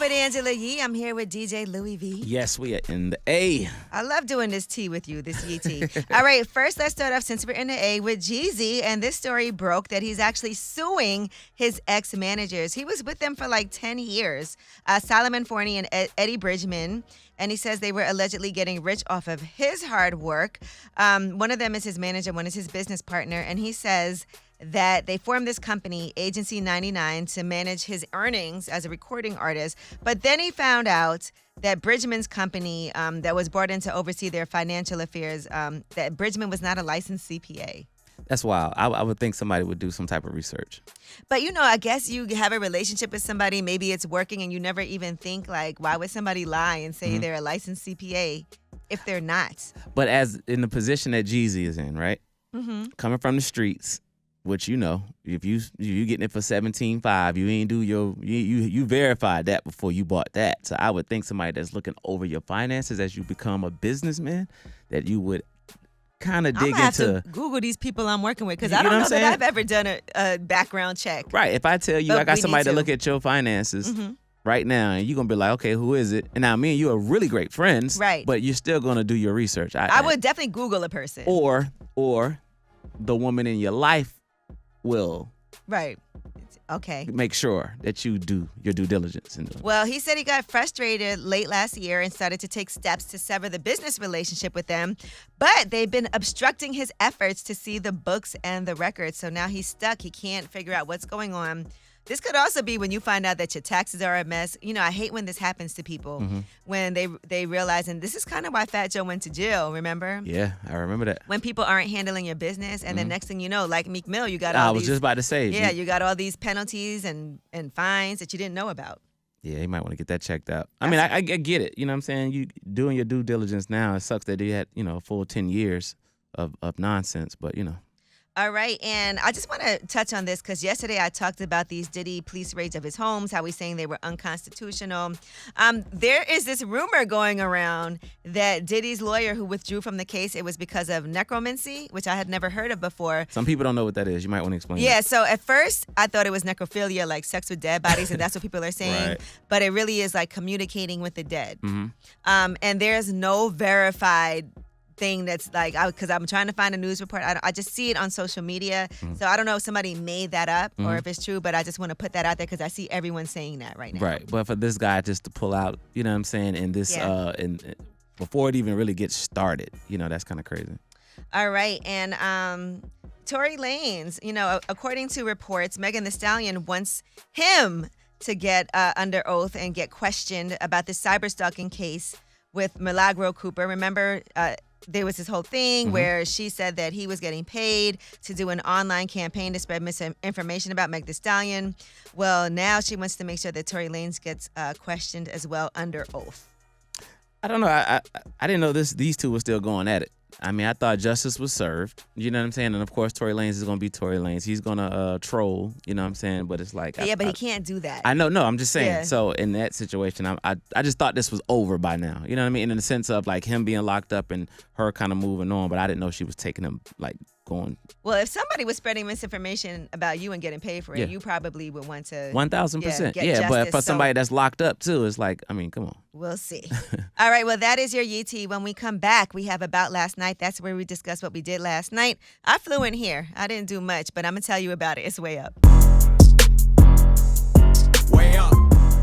with Angela Yee. I'm here with DJ Louis V. Yes, we are in the A. I love doing this tea with you, this Yee tea. All right, first let's start off, since we're in the A, with Jeezy. And this story broke that he's actually suing his ex-managers. He was with them for like 10 years, Solomon Forney and Eddie Bridgman. And he says they were allegedly getting rich off of his hard work. One of them is his manager, one is his business partner. And he says that they formed this company, Agency 99, to manage his earnings as a recording artist. But then he found out that Bridgman's company that was brought in to oversee their financial affairs, that Bridgman was not a licensed CPA. That's wild. I would think somebody would do some type of research. But, I guess you have a relationship with somebody, maybe it's working, and you never even think, like, why would somebody lie and say they're a licensed CPA if they're not? But as in the position that Jeezy is in, right? Mm-hmm. Coming from the streets, which if you getting it for 17.5, you ain't do you verified that before you bought that. So I would think somebody that's looking over your finances as you become a businessman, that you would kind of dig into. I'm gonna have to Google these people I'm working with, because I don't know that I've ever done a background check. Right. If I tell you I got somebody to look at your finances right now, and you're gonna be like, okay, who is it? And now me and you are really great friends, right? But you're still gonna do your research. I would definitely Google a person, or the woman in your life will make sure that you do your due diligence. Well, he said he got frustrated late last year and started to take steps to sever the business relationship with them, but they've been obstructing his efforts to see the books and the records. So now he's stuck. He can't figure out what's going on. This could also be when you find out that your taxes are a mess. I hate when this happens to people, when they realize, and this is kind of why Fat Joe went to jail, remember? Yeah, I remember that. When people aren't handling your business, and the next thing you know, like Meek Mill, you got all these... I was just about to say. Yeah, you got all these penalties and fines that you didn't know about. Yeah, you might want to get that checked out. I mean, I get it. You know what I'm saying? You doing your due diligence now. It sucks that you had, a full 10 years of nonsense, but, All right, and I just want to touch on this because yesterday I talked about these Diddy police raids of his homes, how he's saying they were unconstitutional. There is this rumor going around that Diddy's lawyer who withdrew from the case, it was because of necromancy, which I had never heard of before. Some people don't know what that is. You might want to explain that. So at first I thought it was necrophilia, like sex with dead bodies, and that's what people are saying. Right. But it really is like communicating with the dead. And there's no verified thing that's like, because I'm trying to find a news report. I just see it on social media. So I don't know if somebody made that up or if it's true, but I just want to put that out there because I see everyone saying that right now. Right. But for this guy just to pull out, you know what I'm saying, and this, before it even really gets started, that's kind of crazy. All right. And Tory Lanez, according to reports, Megan Thee Stallion wants him to get under oath and get questioned about the cyberstalking case with Milagro Cooper. Remember, there was this whole thing where she said that he was getting paid to do an online campaign to spread misinformation about Meg Thee Stallion. Well, now she wants to make sure that Tory Lanez gets questioned as well under oath. I don't know. I didn't know these two were still going at it. I mean, I thought justice was served. You know what I'm saying? And, of course, Tory Lanez is going to be Tory Lanez. He's going to troll, you know what I'm saying? But it's like... but he can't do that. I know. No, I'm just saying. Yeah. So, in that situation, I just thought this was over by now. You know what I mean? In the sense of, like, him being locked up and her kind of moving on. But I didn't know she was taking him, like, going... Well, if somebody was spreading misinformation about you and getting paid for it, you probably would want to... 1,000%. Yeah, but for somebody that's locked up, too, it's like, I mean, come on. We'll see. All right, well, that is your Yee tea. When we come back, we have About Last Night. That's where we discuss what we did last night. I flew in here. I didn't do much, but I'm going to tell you about it. It's way up.